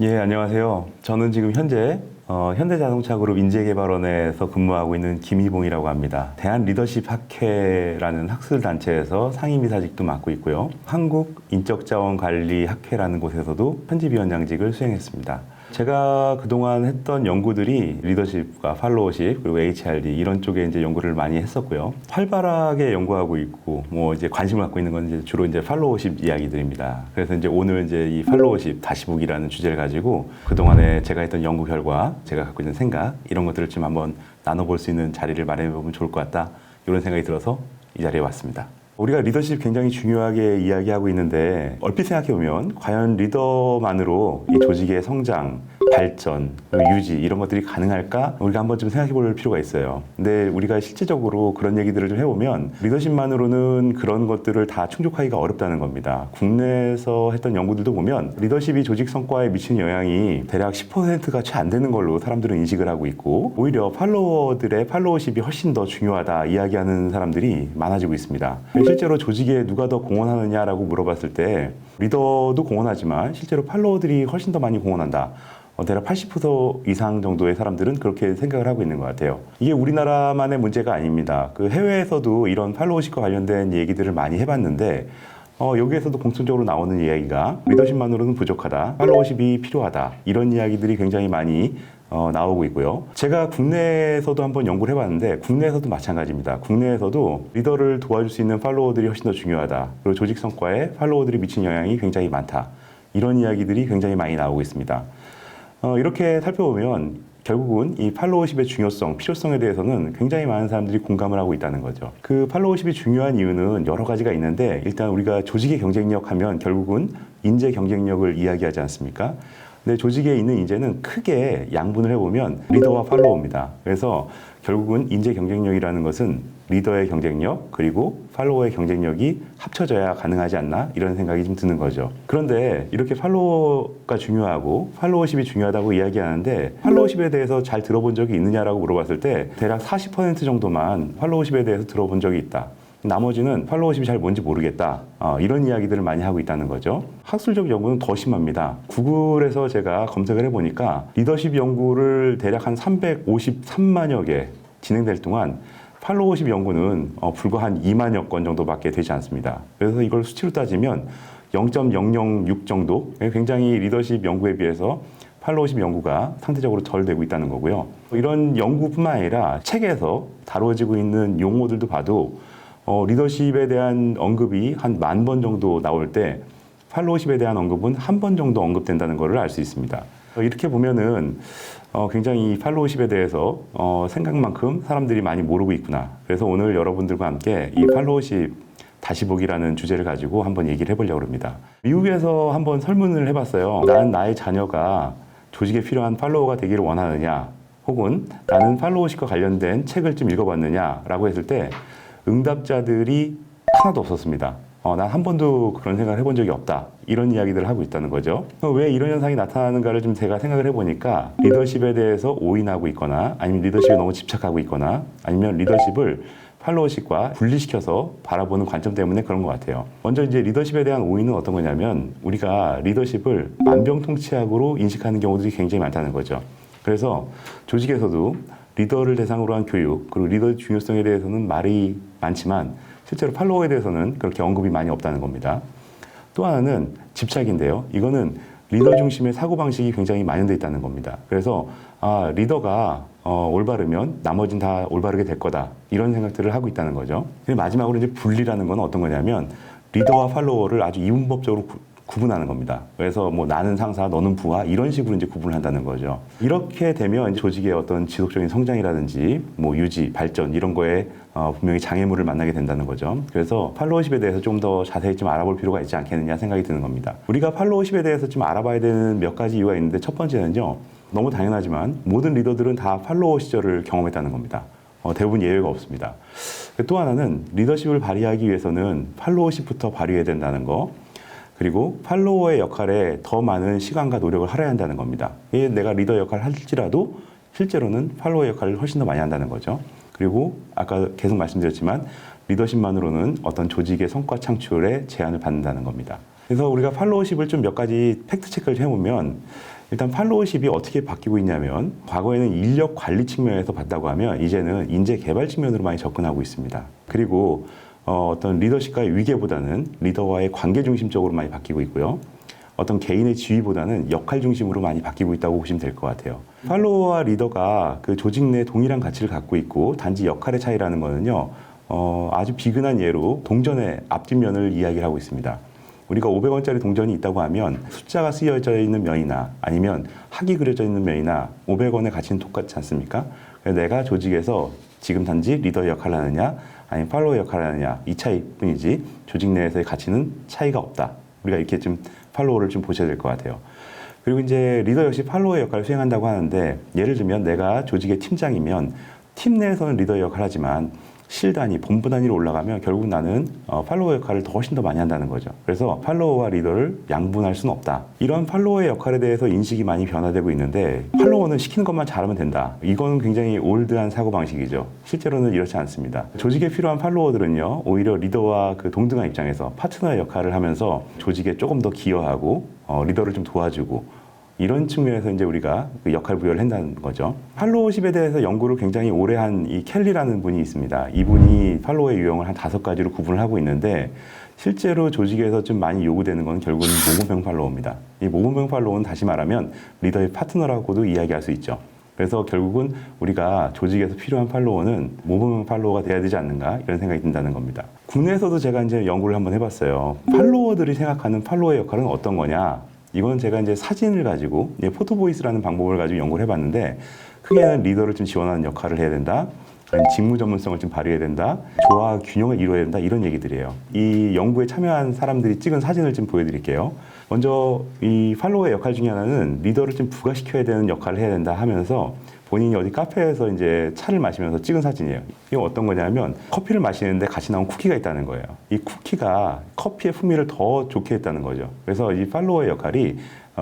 예, 안녕하세요. 저는 지금 현재 현대자동차그룹 인재개발원에서 근무하고 있는 김희봉이라고 합니다. 대한리더십학회라는 학술단체에서 상임이사직도 맡고 있고요. 한국인적자원관리학회라는 곳에서도 편집위원장직을 수행했습니다. 제가 그동안 했던 연구들이 리더십과 팔로워십 그리고 HRD 이런 쪽에 이제 연구를 많이 했었고요. 활발하게 연구하고 있고 이제 관심을 갖고 있는 건 이제 주로 이제 팔로워십 이야기들입니다. 그래서 이제 오늘 이제 이 팔로워십 다시 보기라는 주제를 가지고 그동안에 제가 했던 연구 결과, 제가 갖고 있는 생각 이런 것들을 좀 한번 나눠볼 수 있는 자리를 마련해 보면 좋을 것 같다. 이런 생각이 들어서 이 자리에 왔습니다. 우리가 리더십 굉장히 중요하게 이야기하고 있는데 얼핏 생각해보면 과연 리더만으로 이 조직의 성장, 발전, 유지 이런 것들이 가능할까? 우리가 한번 좀 생각해 볼 필요가 있어요. 근데 우리가 실제적으로 그런 얘기들을 좀 해보면 리더십만으로는 그런 것들을 다 충족하기가 어렵다는 겁니다. 국내에서 했던 연구들도 보면 리더십이 조직 성과에 미치는 영향이 대략 10%가 채 안 되는 걸로 사람들은 인식을 하고 있고 오히려 팔로워들의 팔로워십이 훨씬 더 중요하다 이야기하는 사람들이 많아지고 있습니다. 실제로 조직에 누가 더 공헌하느냐라고 물어봤을 때 리더도 공헌하지만 실제로 팔로워들이 훨씬 더 많이 공헌한다. 대략 80% 이상 정도의 사람들은 그렇게 생각을 하고 있는 것 같아요. 이게 우리나라만의 문제가 아닙니다. 그 해외에서도 이런 팔로워십과 관련된 얘기들을 많이 해봤는데 여기에서도 공통적으로 나오는 이야기가 리더십만으로는 부족하다, 팔로워십이 필요하다 이런 이야기들이 굉장히 많이 나오고 있고요. 제가 국내에서도 한번 연구를 해봤는데 국내에서도 마찬가지입니다. 국내에서도 리더를 도와줄 수 있는 팔로워들이 훨씬 더 중요하다. 그리고 조직 성과에 팔로워들이 미친 영향이 굉장히 많다. 이런 이야기들이 굉장히 많이 나오고 있습니다. 이렇게 살펴보면 결국은 이 팔로워십의 중요성, 필요성에 대해서는 굉장히 많은 사람들이 공감을 하고 있다는 거죠. 그 팔로워십이 중요한 이유는 여러 가지가 있는데 일단 우리가 조직의 경쟁력 하면 결국은 인재 경쟁력을 이야기하지 않습니까? 근데 조직에 있는 인재는 크게 양분을 해보면 리더와 팔로워입니다. 그래서 결국은 인재 경쟁력이라는 것은 리더의 경쟁력 그리고 팔로워의 경쟁력이 합쳐져야 가능하지 않나 이런 생각이 좀 드는 거죠. 그런데 이렇게 팔로워가 중요하고 팔로워십이 중요하다고 이야기하는데 팔로워십에 대해서 잘 들어본 적이 있느냐라고 물어봤을 때 대략 40% 정도만 팔로워십에 대해서 들어본 적이 있다. 나머지는 팔로워십이 잘 뭔지 모르겠다. 이런 이야기들을 많이 하고 있다는 거죠. 학술적 연구는 더 심합니다. 구글에서 제가 검색을 해보니까 리더십 연구를 대략 한 353만여 개 진행될 동안 팔로워십 연구는 불과 한 2만여 건 정도밖에 되지 않습니다. 그래서 이걸 수치로 따지면 0.006 정도, 굉장히 리더십 연구에 비해서 팔로워십 연구가 상대적으로 덜 되고 있다는 거고요. 이런 연구뿐만 아니라 책에서 다뤄지고 있는 용어들도 봐도 리더십에 대한 언급이 한 10,000번 정도 나올 때 팔로워십에 대한 언급은 한 번 정도 언급된다는 것을 알 수 있습니다. 이렇게 보면은 굉장히 팔로워십에 대해서 생각만큼 사람들이 많이 모르고 있구나. 그래서 오늘 여러분들과 함께 이 팔로워십 다시 보기라는 주제를 가지고 한번 얘기를 해보려고 합니다. 미국에서 한번 설문을 해봤어요. 나는 나의 자녀가 조직에 필요한 팔로워가 되기를 원하느냐 혹은 나는 팔로워십과 관련된 책을 좀 읽어봤느냐라고 했을 때 응답자들이 하나도 없었습니다. 난 한 번도 그런 생각을 해본 적이 없다. 이런 이야기들을 하고 있다는 거죠. 왜 이런 현상이 나타나는가를 좀 제가 생각을 해보니까 리더십에 대해서 오인하고 있거나 아니면 리더십에 너무 집착하고 있거나 아니면 리더십을 팔로워십과 분리시켜서 바라보는 관점 때문에 그런 것 같아요. 먼저 이제 리더십에 대한 오인은 어떤 거냐면 우리가 리더십을 만병통치약으로 인식하는 경우들이 굉장히 많다는 거죠. 그래서 조직에서도 리더를 대상으로 한 교육, 그리고 리더의 중요성에 대해서는 말이 많지만 실제로 팔로워에 대해서는 그렇게 언급이 많이 없다는 겁니다. 또 하나는 집착인데요. 이거는 리더 중심의 사고방식이 굉장히 만연되어 있다는 겁니다. 그래서 리더가 올바르면 나머지는 다 올바르게 될 거다. 이런 생각들을 하고 있다는 거죠. 마지막으로 이제 분리라는 건 어떤 거냐면 리더와 팔로워를 아주 이분법적으로 구분하는 겁니다. 그래서 나는 상사, 너는 부하 이런 식으로 이제 구분을 한다는 거죠. 이렇게 되면 이제 조직의 어떤 지속적인 성장이라든지 유지, 발전 이런 거에 분명히 장애물을 만나게 된다는 거죠. 그래서 팔로워십에 대해서 좀 더 자세히 좀 알아볼 필요가 있지 않겠느냐 생각이 드는 겁니다. 우리가 팔로워십에 대해서 좀 알아봐야 되는 몇 가지 이유가 있는데 첫 번째는요. 너무 당연하지만 모든 리더들은 다 팔로워 시절을 경험했다는 겁니다. 대부분 예외가 없습니다. 또 하나는 리더십을 발휘하기 위해서는 팔로워십부터 발휘해야 된다는 거. 그리고 팔로워의 역할에 더 많은 시간과 노력을 할애해야 한다는 겁니다. 내가 리더 역할을 할지라도 실제로는 팔로워 역할을 훨씬 더 많이 한다는 거죠. 그리고 아까 계속 말씀드렸지만 리더십만으로는 어떤 조직의 성과 창출에 제한을 받는다는 겁니다. 그래서 우리가 팔로워십을 좀 몇 가지 팩트 체크를 해보면 일단 팔로워십이 어떻게 바뀌고 있냐면 과거에는 인력 관리 측면에서 봤다고 하면 이제는 인재 개발 측면으로 많이 접근하고 있습니다. 그리고 어떤 리더십과의 위계보다는 리더와의 관계 중심적으로 많이 바뀌고 있고요. 어떤 개인의 지위보다는 역할 중심으로 많이 바뀌고 있다고 보시면 될 것 같아요. 팔로워와 리더가 그 조직 내 동일한 가치를 갖고 있고 단지 역할의 차이라는 거는요. 아주 비근한 예로 동전의 앞뒷면을 이야기를 하고 있습니다. 우리가 500원짜리 동전이 있다고 하면 숫자가 쓰여져 있는 면이나 아니면 학이 그려져 있는 면이나 500원의 가치는 똑같지 않습니까? 내가 조직에서 지금 단지 리더의 역할을 하느냐 아니면 팔로워의 역할을 하느냐 이 차이뿐이지 조직 내에서의 가치는 차이가 없다. 우리가 이렇게 좀 팔로워를 좀 보셔야 될 것 같아요. 그리고 이제 리더 역시 팔로워의 역할을 수행한다고 하는데 예를 들면 내가 조직의 팀장이면 팀 내에서는 리더의 역할을 하지만 실 단위, 본부 단위로 올라가면 결국 나는 팔로워 역할을 훨씬 더 많이 한다는 거죠. 그래서 팔로워와 리더를 양분할 수는 없다. 이런 팔로워의 역할에 대해서 인식이 많이 변화되고 있는데 팔로워는 시키는 것만 잘하면 된다. 이건 굉장히 올드한 사고방식이죠. 실제로는 이렇지 않습니다. 조직에 필요한 팔로워들은요. 오히려 리더와 그 동등한 입장에서 파트너의 역할을 하면서 조직에 조금 더 기여하고 리더를 좀 도와주고 이런 측면에서 이제 우리가 그 역할 부여를 한다는 거죠. 팔로워십에 대해서 연구를 굉장히 오래 한 이 켈리라는 분이 있습니다. 이분이 팔로워의 유형을 한 5가지로 구분을 하고 있는데 실제로 조직에서 좀 많이 요구되는 건 결국은 모범형 팔로워입니다. 이 모범형 팔로워는 다시 말하면 리더의 파트너라고도 이야기할 수 있죠. 그래서 결국은 우리가 조직에서 필요한 팔로워는 모범형 팔로워가 돼야 되지 않는가 이런 생각이 든다는 겁니다. 국내에서도 제가 이제 연구를 한번 해봤어요. 팔로워들이 생각하는 팔로워의 역할은 어떤 거냐? 이건 제가 이제 사진을 가지고 포토보이스라는 방법을 가지고 연구를 해봤는데 크게는 리더를 좀 지원하는 역할을 해야 된다. 아니면 직무 전문성을 좀 발휘해야 된다. 조화 균형을 이루어야 된다. 이런 얘기들이에요. 이 연구에 참여한 사람들이 찍은 사진을 좀 보여드릴게요. 먼저 이 팔로워의 역할 중에 하나는 리더를 좀 부각시켜야 되는 역할을 해야 된다 하면서 본인이 어디 카페에서 이제 차를 마시면서 찍은 사진이에요. 이거 어떤 거냐면 커피를 마시는데 같이 나온 쿠키가 있다는 거예요. 이 쿠키가 커피의 풍미를 더 좋게 했다는 거죠. 그래서 이 팔로워의 역할이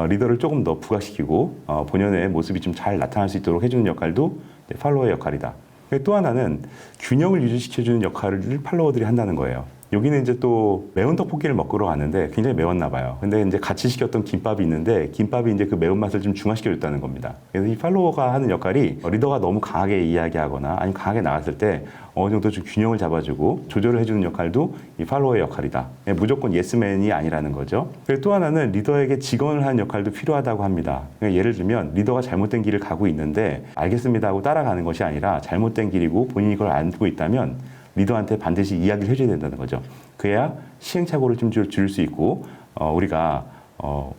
리더를 조금 더 부각시키고 본연의 모습이 좀 잘 나타날 수 있도록 해주는 역할도 팔로워의 역할이다. 또 하나는 균형을 유지시켜주는 역할을 팔로워들이 한다는 거예요. 여기는 이제 또 매운 떡볶이를 먹으러 갔는데 굉장히 매웠나 봐요. 근데 이제 같이 시켰던 김밥이 있는데 김밥이 이제 그 매운맛을 좀 중화시켜줬다는 겁니다. 그래서 이 팔로워가 하는 역할이 리더가 너무 강하게 이야기하거나 아니면 강하게 나갔을 때 어느 정도 좀 균형을 잡아주고 조절을 해주는 역할도 이 팔로워의 역할이다. 무조건 예스맨이 아니라는 거죠. 그리고 또 하나는 리더에게 직언을 하는 역할도 필요하다고 합니다. 그러니까 예를 들면 리더가 잘못된 길을 가고 있는데 알겠습니다 하고 따라가는 것이 아니라 잘못된 길이고 본인이 그걸 알고 있다면 리더한테 반드시 이야기를 해줘야 된다는 거죠. 그래야 시행착오를 좀 줄 수 있고 우리가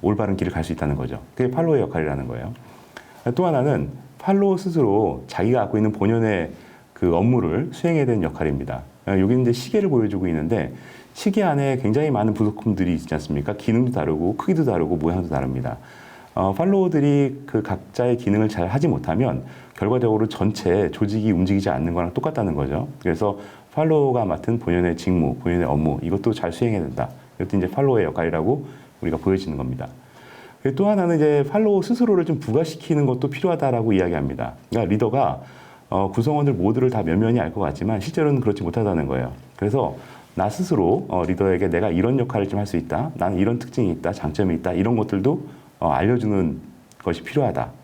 올바른 길을 갈 수 있다는 거죠. 그게 팔로워의 역할이라는 거예요. 또 하나는 팔로워 스스로 자기가 갖고 있는 본연의 그 업무를 수행해야 되는 역할입니다. 여기 이제 시계를 보여주고 있는데 시계 안에 굉장히 많은 부속품들이 있지 않습니까? 기능도 다르고 크기도 다르고 모양도 다릅니다. 팔로워들이 그 각자의 기능을 잘 하지 못하면 결과적으로 전체 조직이 움직이지 않는 거랑 똑같다는 거죠. 그래서 팔로워가 맡은 본연의 직무, 본연의 업무 이것도 잘 수행해야 된다. 이것도 이제 팔로워의 역할이라고 우리가 보여지는 겁니다. 또 하나는 이제 팔로워 스스로를 좀 부각시키는 것도 필요하다라고 이야기합니다. 그러니까 리더가 구성원들 모두를 다 면면히 알 것 같지만 실제로는 그렇지 못하다는 거예요. 그래서 나 스스로 리더에게 내가 이런 역할을 좀 할 수 있다. 나는 이런 특징이 있다. 장점이 있다. 이런 것들도 알려주는 것이 필요하다.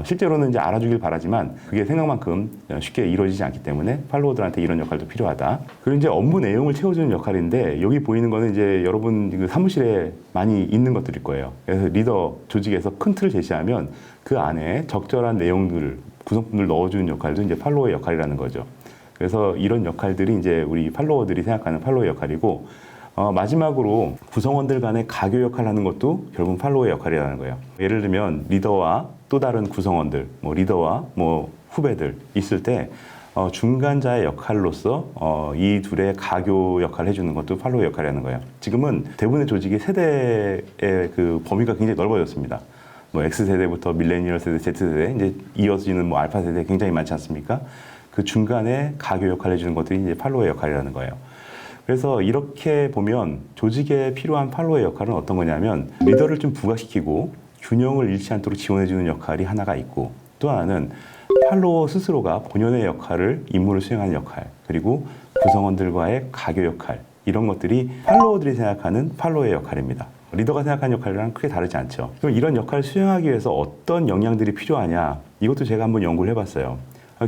실제로는 이제 알아주길 바라지만 그게 생각만큼 쉽게 이루어지지 않기 때문에 팔로워들한테 이런 역할도 필요하다. 그리고 이제 업무 내용을 채워주는 역할인데 여기 보이는 거는 이제 여러분 그 사무실에 많이 있는 것들일 거예요. 그래서 리더 조직에서 큰 틀을 제시하면 그 안에 적절한 내용들, 구성품을 넣어주는 역할도 이제 팔로워의 역할이라는 거죠. 그래서 이런 역할들이 이제 우리 팔로워들이 생각하는 팔로워의 역할이고 마지막으로 구성원들 간의 가교 역할을 하는 것도 결국 팔로워의 역할이라는 거예요. 예를 들면 리더와 또 다른 구성원들, 리더와 후배들 있을 때 중간자의 역할로서 이 둘의 가교 역할을 해주는 것도 팔로워의 역할이라는 거예요. 지금은 대부분의 조직이 세대의 그 범위가 굉장히 넓어졌습니다. X세대부터 밀레니얼 세대, Z세대, 이제 이어지는 알파 세대 굉장히 많지 않습니까? 그 중간에 가교 역할을 해주는 것들이 이제 팔로워의 역할이라는 거예요. 그래서 이렇게 보면 조직에 필요한 팔로워의 역할은 어떤 거냐면 리더를 좀 부각시키고 균형을 잃지 않도록 지원해주는 역할이 하나가 있고 또 하나는 팔로워 스스로가 본연의 역할을 임무를 수행하는 역할 그리고 구성원들과의 가교 역할 이런 것들이 팔로워들이 생각하는 팔로워의 역할입니다. 리더가 생각하는 역할이랑 크게 다르지 않죠. 그럼 이런 역할을 수행하기 위해서 어떤 역량들이 필요하냐? 이것도 제가 한번 연구를 해봤어요.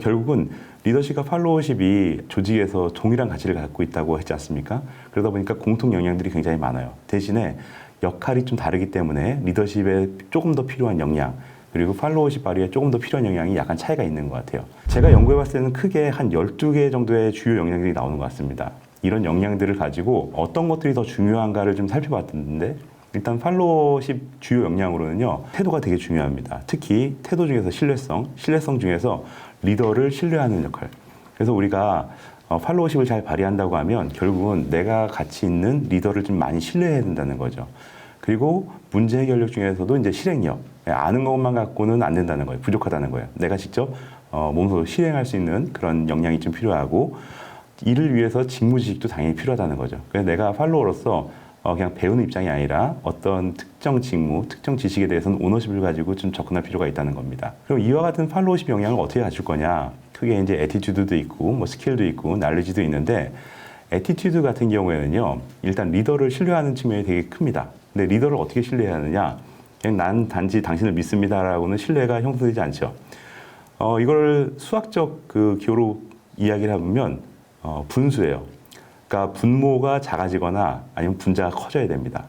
결국은 리더십과 팔로워십이 조직에서 동일한 가치를 갖고 있다고 했지 않습니까? 그러다 보니까 공통 역량들이 굉장히 많아요. 대신에 역할이 좀 다르기 때문에 리더십에 조금 더 필요한 역량, 그리고 팔로워십 발휘에 조금 더 필요한 역량이 약간 차이가 있는 것 같아요. 제가 연구해봤을 때는 크게 한 12개 정도의 주요 역량들이 나오는 것 같습니다. 이런 역량들을 가지고 어떤 것들이 더 중요한가를 좀 살펴봤는데, 일단 팔로워십 주요 역량으로는요, 태도가 되게 중요합니다. 특히 태도 중에서 신뢰성 중에서 리더를 신뢰하는 역할. 그래서 우리가 팔로워십을 잘 발휘한다고 하면 결국은 내가 가치 있는 리더를 좀 많이 신뢰해야 된다는 거죠. 그리고 문제 해결력 중에서도 이제 실행력. 아는 것만 갖고는 안 된다는 거예요. 부족하다는 거예요. 내가 직접 몸소 실행할 수 있는 그런 역량이 좀 필요하고, 이를 위해서 직무지식도 당연히 필요하다는 거죠. 그래서 내가 팔로워로서 그냥 배우는 입장이 아니라 어떤 특정 직무, 특정 지식에 대해서는 오너십을 가지고 좀 접근할 필요가 있다는 겁니다. 그럼 이와 같은 팔로워십 역량을 어떻게 갖출 거냐? 크게 이제 애티튜드도 있고, 뭐 스킬도 있고, 날리지도 있는데, 애티튜드 같은 경우에는요, 일단 리더를 신뢰하는 측면이 되게 큽니다. 근데 리더를 어떻게 신뢰해야 하느냐? 그냥 난 단지 당신을 믿습니다라고는 신뢰가 형성되지 않죠. 이걸 수학적 그 기호로 이야기를 해보면 분수예요. 그러니까 분모가 작아지거나 아니면 분자가 커져야 됩니다.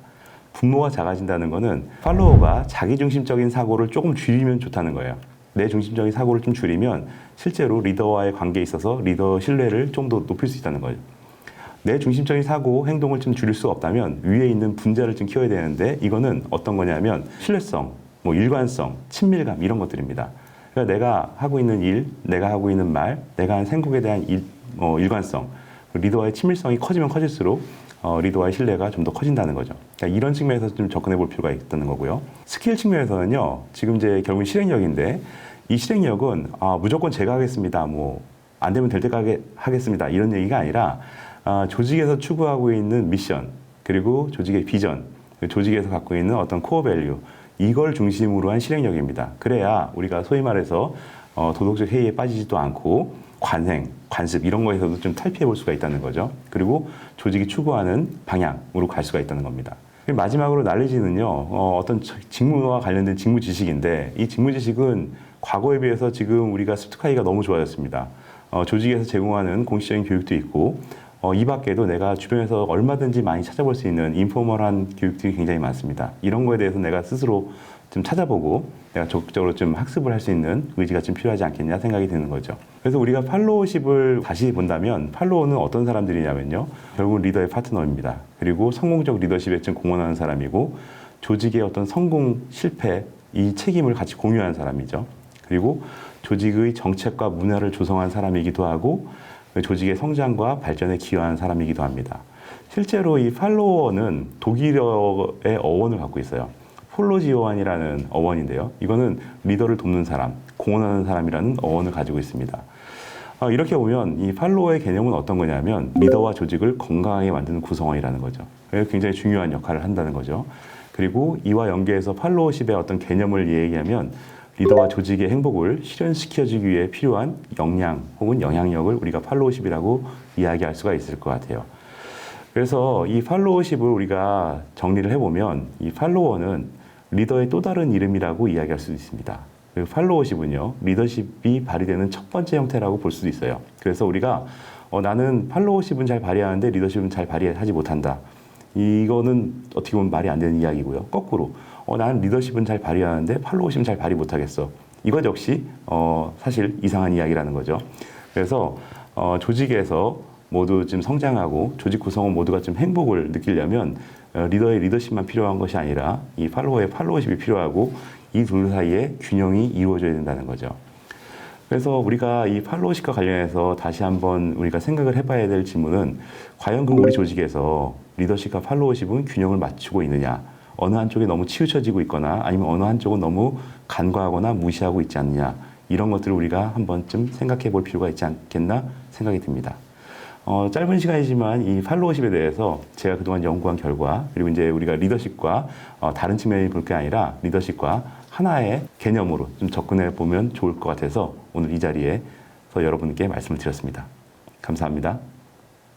분모가 작아진다는 거는 팔로워가 자기중심적인 사고를 조금 줄이면 좋다는 거예요. 내 중심적인 사고를 좀 줄이면 실제로 리더와의 관계에 있어서 리더 신뢰를 좀 더 높일 수 있다는 거예요. 내 중심적인 사고, 행동을 좀 줄일 수 없다면 위에 있는 분자를 좀 키워야 되는데, 이거는 어떤 거냐면 신뢰성, 뭐 일관성, 친밀감 이런 것들입니다. 그러니까 내가 하고 있는 일, 내가 하고 있는 말, 내가 한 생각에 대한 일관성, 리더와의 친밀성이 커지면 커질수록 리더와의 신뢰가 좀 더 커진다는 거죠. 그러니까 이런 측면에서 좀 접근해 볼 필요가 있다는 거고요. 스킬 측면에서는요, 지금 이제 결국은 실행력인데, 이 실행력은 무조건 제가 하겠습니다, 뭐 안 되면 될 때까지 하겠습니다, 이런 얘기가 아니라 조직에서 추구하고 있는 미션, 그리고 조직의 비전, 조직에서 갖고 있는 어떤 코어 밸류, 이걸 중심으로 한 실행력입니다. 그래야 우리가 소위 말해서 도덕적 해이에 빠지지도 않고 관행, 관습 이런 거에서도 좀 탈피해 볼 수가 있다는 거죠. 그리고 조직이 추구하는 방향으로 갈 수가 있다는 겁니다. 마지막으로 날리지는요, 어떤 직무와 관련된 직무 지식인데, 이 직무 지식은 과거에 비해서 지금 우리가 습득하기가 너무 좋아졌습니다. 조직에서 제공하는 공식적인 교육도 있고, 이 밖에도 내가 주변에서 얼마든지 많이 찾아볼 수 있는 인포멀한 교육들이 굉장히 많습니다. 이런 거에 대해서 내가 스스로 좀 찾아보고 내가 적극적으로 좀 학습을 할 수 있는 의지가 좀 필요하지 않겠냐 생각이 드는 거죠. 그래서 우리가 팔로워십을 다시 본다면, 팔로워는 어떤 사람들이냐면요, 결국 리더의 파트너입니다. 그리고 성공적 리더십에 좀 공헌하는 사람이고, 조직의 어떤 성공, 실패, 이 책임을 같이 공유하는 사람이죠. 그리고 조직의 정책과 문화를 조성한 사람이기도 하고, 조직의 성장과 발전에 기여하는 사람이기도 합니다. 실제로 이 팔로워는 독일어의 어원을 갖고 있어요. 폴로지오안이라는 어원인데요. 이거는 리더를 돕는 사람, 공헌하는 사람이라는 어원을 가지고 있습니다. 이렇게 보면 이 팔로워의 개념은 어떤 거냐면, 리더와 조직을 건강하게 만드는 구성원이라는 거죠. 그래서 굉장히 중요한 역할을 한다는 거죠. 그리고 이와 연계해서 팔로워십의 어떤 개념을 얘기하면, 리더와 조직의 행복을 실현시켜주기 위해 필요한 역량 혹은 영향력을 우리가 팔로워십이라고 이야기할 수가 있을 것 같아요. 그래서 이 팔로워십을 우리가 정리를 해보면, 이 팔로워는 리더의 또 다른 이름이라고 이야기할 수 있습니다. 그리고 팔로워십은요, 리더십이 발휘되는 첫 번째 형태라고 볼 수도 있어요. 그래서 우리가 나는 팔로워십은 잘 발휘하는데 리더십은 잘 발휘하지 못한다, 이거는 어떻게 보면 말이 안 되는 이야기고요. 거꾸로 나는 리더십은 잘 발휘하는데 팔로워십은 잘 발휘 못하겠어, 이것 역시 사실 이상한 이야기라는 거죠. 그래서 조직에서 모두 좀 성장하고 조직 구성원 모두가 좀 행복을 느끼려면 리더의 리더십만 필요한 것이 아니라 이 팔로워의 팔로워십이 필요하고, 이 둘 사이에 균형이 이루어져야 된다는 거죠. 그래서 우리가 이 팔로워십과 관련해서 다시 한번 우리가 생각을 해봐야 될 질문은, 과연 그 우리 조직에서 리더십과 팔로워십은 균형을 맞추고 있느냐, 어느 한쪽에 너무 치우쳐지고 있거나 아니면 어느 한쪽은 너무 간과하거나 무시하고 있지 않느냐, 이런 것들을 우리가 한 번쯤 생각해 볼 필요가 있지 않겠나 생각이 듭니다. 짧은 시간이지만 이 팔로워십에 대해서 제가 그동안 연구한 결과, 그리고 이제 우리가 리더십과 다른 측면을 볼 게 아니라 리더십과 하나의 개념으로 좀 접근해 보면 좋을 것 같아서 오늘 이 자리에서 여러분께 말씀을 드렸습니다. 감사합니다.